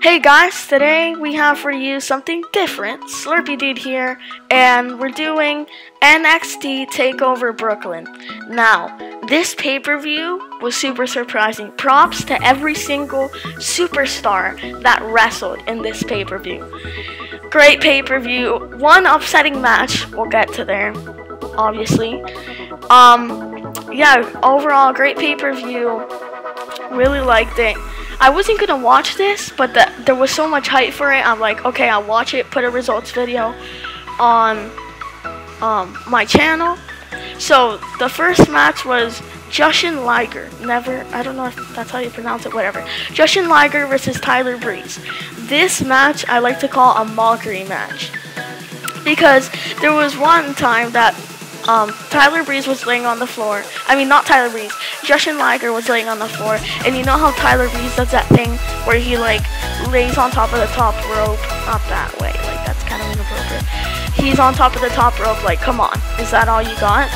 Hey guys, today we have for you something different. Slurpy Dude here, and we're doing NXT Takeover Brooklyn. Now, this pay-per-view was super surprising. Props to every single superstar that wrestled in this pay-per-view. Great pay-per-view. One upsetting match. We'll get to there, obviously. Yeah, overall great pay-per-view. Really liked it. I wasn't gonna watch this, but there was so much hype for it. I'm like, okay, I'll watch it. Put a results video on my channel. So the first match was Jushin Liger. I don't know if that's how you pronounce it. Whatever. Jushin Liger versus Tyler Breeze. This match I like to call a mockery match because there was one time that Tyler Breeze was laying on the floor. I mean, not Tyler Breeze. Jushin Liger was laying on the floor. And you know how Tyler Breeze does that thing where he, like, lays on top of the top rope? Not that way. Like, that's kind of inappropriate. He's on top of the top rope, like, come on. Is that all you got?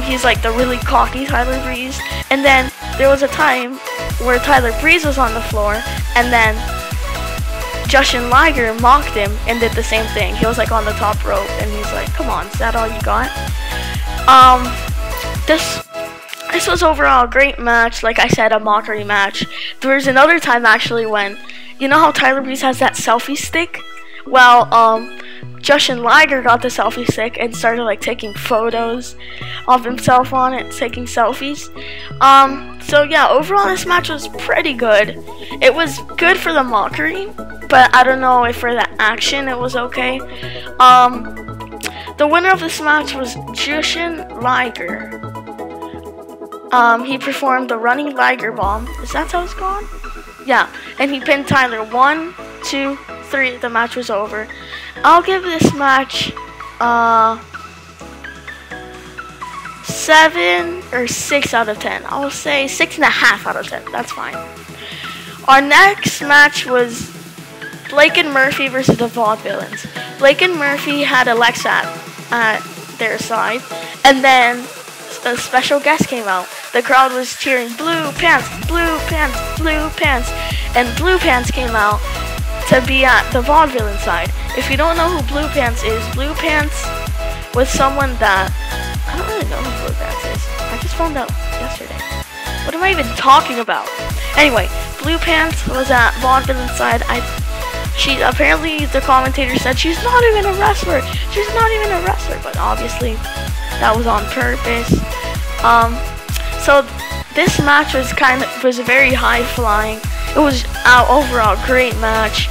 He's, like, the really cocky Tyler Breeze. And then there was a time where Tyler Breeze was on the floor. And then Jushin Liger mocked him and did the same thing. He was like on the top rope and he's like, come on, is that all you got? This was overall a great match. Like I said, a mockery match. There was another time actually when, you know how Tyler Breeze has that selfie stick? Well, Jushin Liger got the selfie stick and started like taking photos of himself on it, taking selfies. So yeah, overall this match was pretty good. It was good for the mockery, but I don't know if for the action it was okay. The winner of this match was Jushin Liger. He performed the running Liger bomb. Is that how it's called? Yeah, and he pinned Tyler. 1, 2, 3. The match was over. I'll give this match 7 or 6 out of 10. I'll say 6.5 out of 10. That's fine. Our next match was Blake and Murphy versus the Vaudevillains. Blake and Murphy had Alexa at their side, and then a special guest came out. The crowd was cheering blue pants, blue pants, blue pants, and blue pants came out to be at the Vaudevillain side. If you don't know who Blue Pants is, Blue Pants was someone that I don't really know who Blue Pants is. I just found out yesterday. What am I even talking about? Anyway, Blue Pants was at Vaudevillain side. She apparently the commentator said she's not even a wrestler. She's not even a wrestler, but obviously that was on purpose. So this match was very high flying. It was overall great match.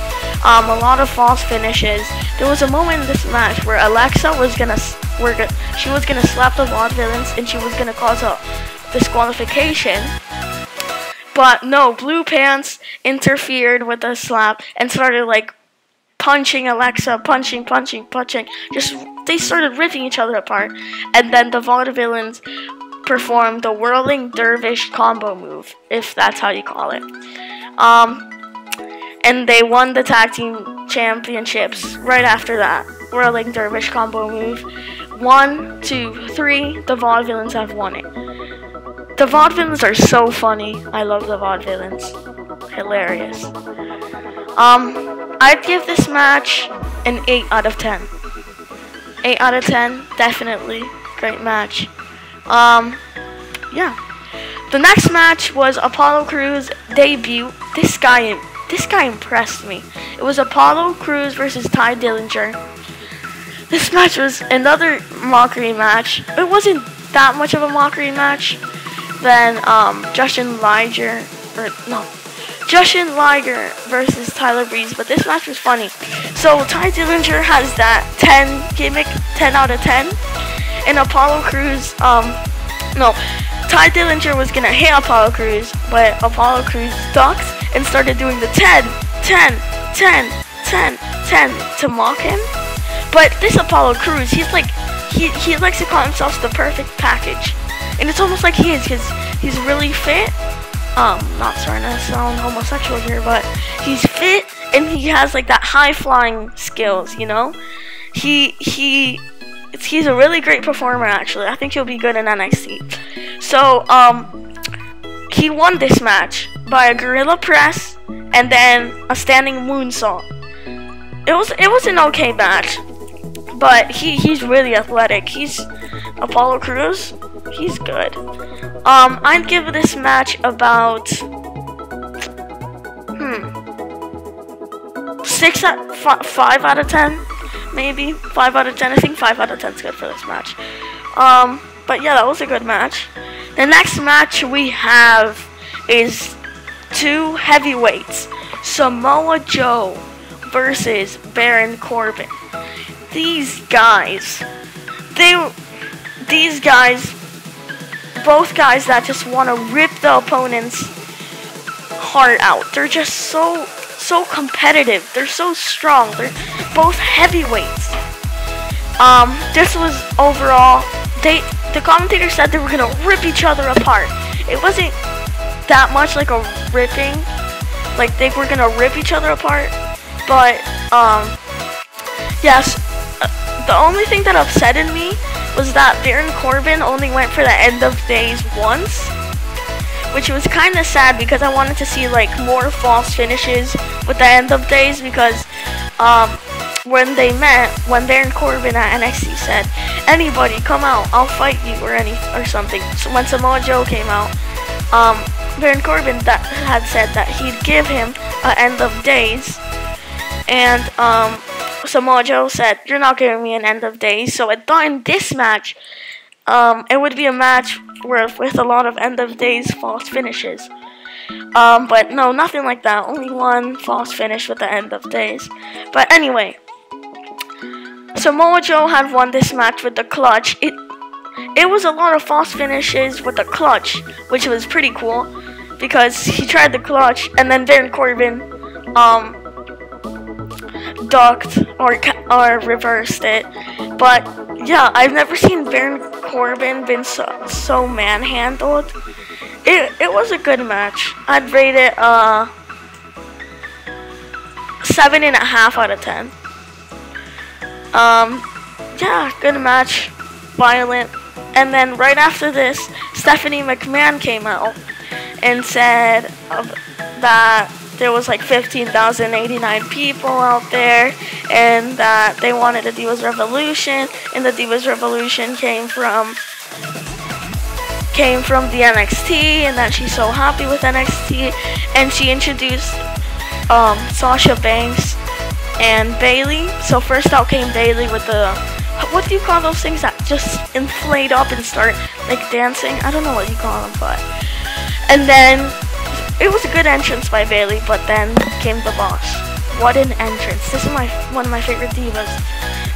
A lot of false finishes. There was a moment in this match where Alexa was gonna slap the Vaudevillains and she was gonna cause a disqualification. But no, Blue Pants interfered with the slap and started like punching Alexa, punching. They started ripping each other apart. And then the Vaudevillains performed the whirling dervish combo move, if that's how you call it. And they won the tag team championships right after that whirling dervish combo move. 1, 2, 3, the Vaudevillains have won it. The Vaudevillains are so funny. I love the Vaudevillains. Hilarious. I'd give this match an 8 out of 10. 8 out of 10, definitely. Great match. Yeah. The next match was Apollo Crews' debut. This guy impressed me. It was Apollo Crews versus Ty Dillinger. This match was another mockery match. It wasn't that much of a mockery match than Jushin Liger versus Tyler Breeze, but this match was funny. So Ty Dillinger has that 10 gimmick, 10 out of 10, and Apollo Crews, Ty Dillinger was gonna hit Apollo Crews, but Apollo Crews ducked and started doing the 10 to mock him. But this Apollo Crews, he's like, he likes to call himself the perfect package. And it's almost like he is, because he's really fit. Not trying to sound homosexual here, but he's fit and he has like that high flying skills, you know? He's a really great performer actually. I think he'll be good in NXT. So, he won this match by a gorilla press and then a standing moonsault. It was an okay match, but he's really athletic. He's Apollo Crews. He's good. I'd give this match about 5 out of 10, maybe 5 out of 10. I think 5 out of 10 is good for this match. But yeah, that was a good match. The next match we have is 2 heavyweights, Samoa Joe versus Baron Corbin. These guys, both guys that just want to rip the opponent's heart out. They're just so competitive. They're so strong. They're both heavyweights. This was overall, the commentator said they were gonna rip each other apart. It wasn't that much like a ripping, like they were gonna rip each other apart, but yes, the only thing that upsetted me was that Baron Corbin only went for the end of days once, which was kind of sad because I wanted to see like more false finishes with the end of days, because when they met, when Baron Corbin at NXT said, "Anybody come out, I'll fight you," or something. So when Samoa Joe came out, Baron Corbin had said that he'd give him an end of days, and Samoa Joe said, "You're not giving me an end of days." So I thought in this match, it would be a match with a lot of end of days false finishes. But no, nothing like that. Only one false finish with the end of days. But anyway, Samoa Joe had won this match with the clutch. It was a lot of false finishes with the clutch, which was pretty cool because he tried the clutch and then Baron Corbin ducked or reversed it. But yeah, I've never seen Baron Corbin been so manhandled. It was a good match. I'd rate it 7.5 out of 10. Yeah, good match, violent. And then right after this, Stephanie McMahon came out and said that there was like 15,089 people out there, and that they wanted a Divas Revolution, and the Divas Revolution came from the NXT, and that she's so happy with NXT, and she introduced Sasha Banks and Bayley. So first out came Bayley with the, what do you call those things that just inflate up and start like dancing? I don't know what you call them, but, and then it was a good entrance by Bayley, but then came the boss. What an entrance. This is one of my favorite divas,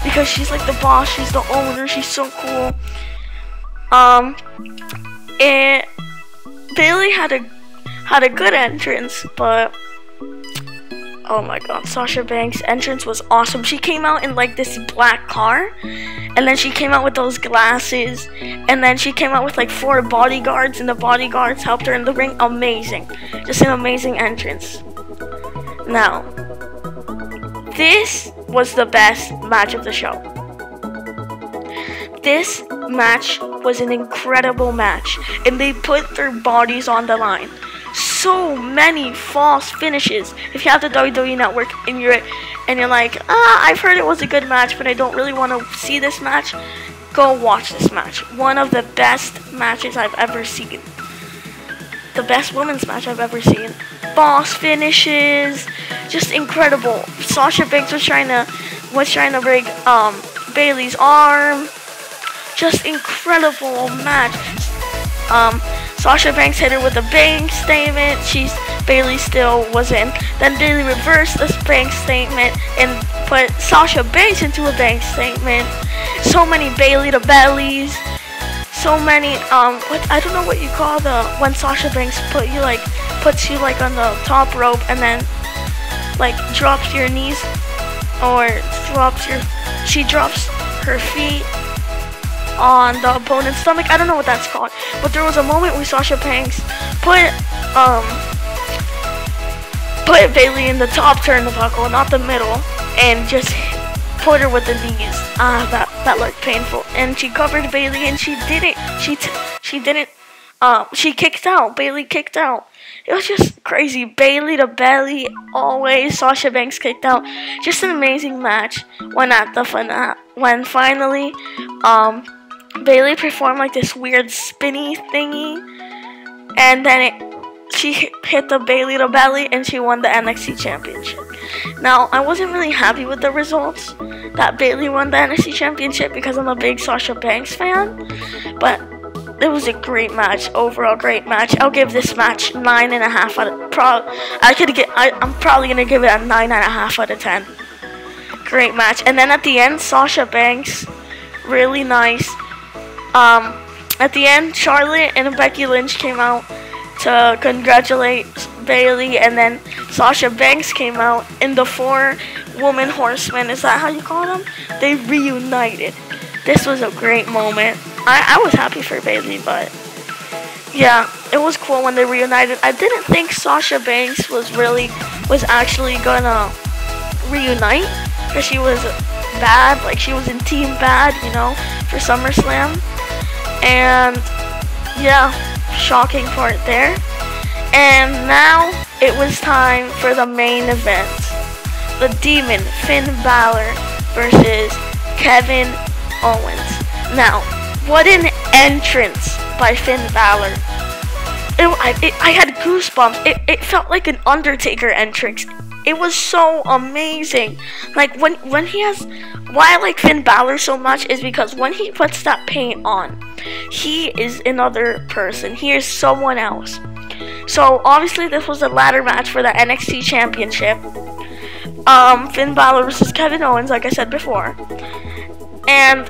because she's like the boss, she's the owner, she's so cool. Bayley had a good entrance, but oh my god, Sasha Banks' entrance was awesome. She came out in like this black car, and then she came out with those glasses, and then she came out with like 4 bodyguards, and the bodyguards helped her in the ring. Amazing. Just an amazing entrance. Now, this was the best match of the show. This match was an incredible match, and they put their bodies on the line. So many false finishes. If you have the WWE Network and you're like, I've heard it was a good match, but I don't really want to see this match, go watch this match. One of the best matches I've ever seen. The best women's match I've ever seen. False finishes, just incredible. Sasha Banks was trying to break Bayley's arm. Just incredible match. Sasha Banks hit her with a bank statement. Bayley still was in. Then Bayley reversed this bank statement and put Sasha Banks into a bank statement. So many Bayley to bellies. So many I don't know what you call when Sasha Banks puts you like on the top rope and then like drops your knees, or she drops her feet on the opponent's stomach. I don't know what that's called, but there was a moment where Sasha Banks put Bayley in the top turnbuckle, not the middle, and just put her with the knees. That looked painful. And she covered Bayley, and she didn't she kicked out. Bailey kicked out. It was just crazy. Bailey to belly, always. Sasha Banks kicked out. Just an amazing match. When finally, Bailey performed like this weird spinny thingy, and then she hit the Bailey to belly, and she won the NXT Championship. Now, I wasn't really happy with the results that Bailey won the NXT Championship because I'm a big Sasha Banks fan, but it was a great match, overall great match. I'll give this match 9.5 out of I'm probably gonna give it a 9.5 out of 10. Great match. And then at the end, Sasha Banks, really nice. At the end, Charlotte and Becky Lynch came out to congratulate Bailey, and then Sasha Banks came out in the 4-woman horsemen. Is that how you call them? They reunited. This was a great moment. I was happy for Bailey, but yeah, it was cool when they reunited. I didn't think Sasha Banks was actually gonna reunite, because she was bad, like she was in Team Bad, you know, for SummerSlam. And yeah, shocking part there. And now it was time for the main event. The Demon, Finn Balor versus Kevin Owens. Now, what an entrance by Finn Balor. I had goosebumps. It felt like an Undertaker entrance. It was so amazing. Like when he has, why I like Finn Balor so much is because when he puts that paint on, he is another person. He is someone else. So obviously this was a ladder match for the NXT Championship. Finn Balor versus Kevin Owens, like I said before. And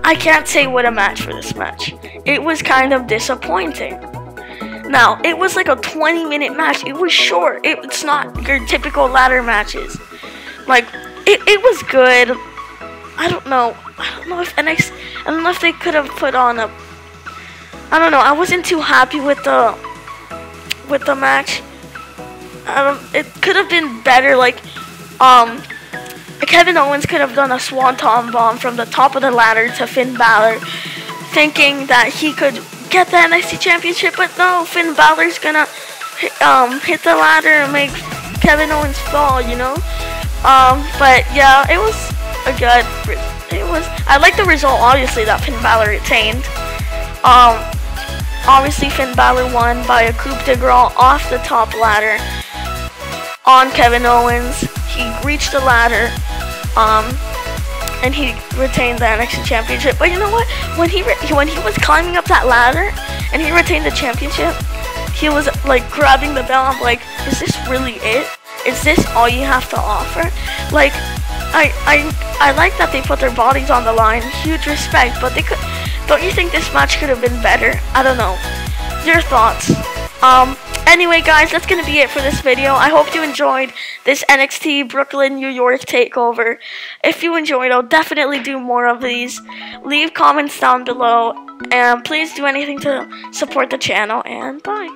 I can't say what a match for this match. It was kind of disappointing. Now, it was like a 20-minute match. It was short. It's not your typical ladder matches. Like, it was good. I don't know if they could have put on a, I don't know. I wasn't too happy with the match. It could have been better. Like, Kevin Owens could have done a swanton bomb from the top of the ladder to Finn Balor, thinking that he could get the NXT Championship, but no, Finn Balor's gonna hit the ladder and make Kevin Owens fall, you know? But yeah, it was a good, I like the result, obviously, that Finn Balor retained. Obviously Finn Balor won by a coup de grace off the top ladder on Kevin Owens. He reached the ladder, and he retained the NXT Championship. But you know what? When he was climbing up that ladder and he retained the championship, he was like grabbing the belt. I'm like, is this really it? Is this all you have to offer? Like, I like that they put their bodies on the line. Huge respect, but they could. Don't you think this match could have been better? I don't know. Your thoughts? Anyway, guys, that's going to be it for this video. I hope you enjoyed this NXT Brooklyn, New York takeover. If you enjoyed, I'll definitely do more of these. Leave comments down below, and please do anything to support the channel, and bye.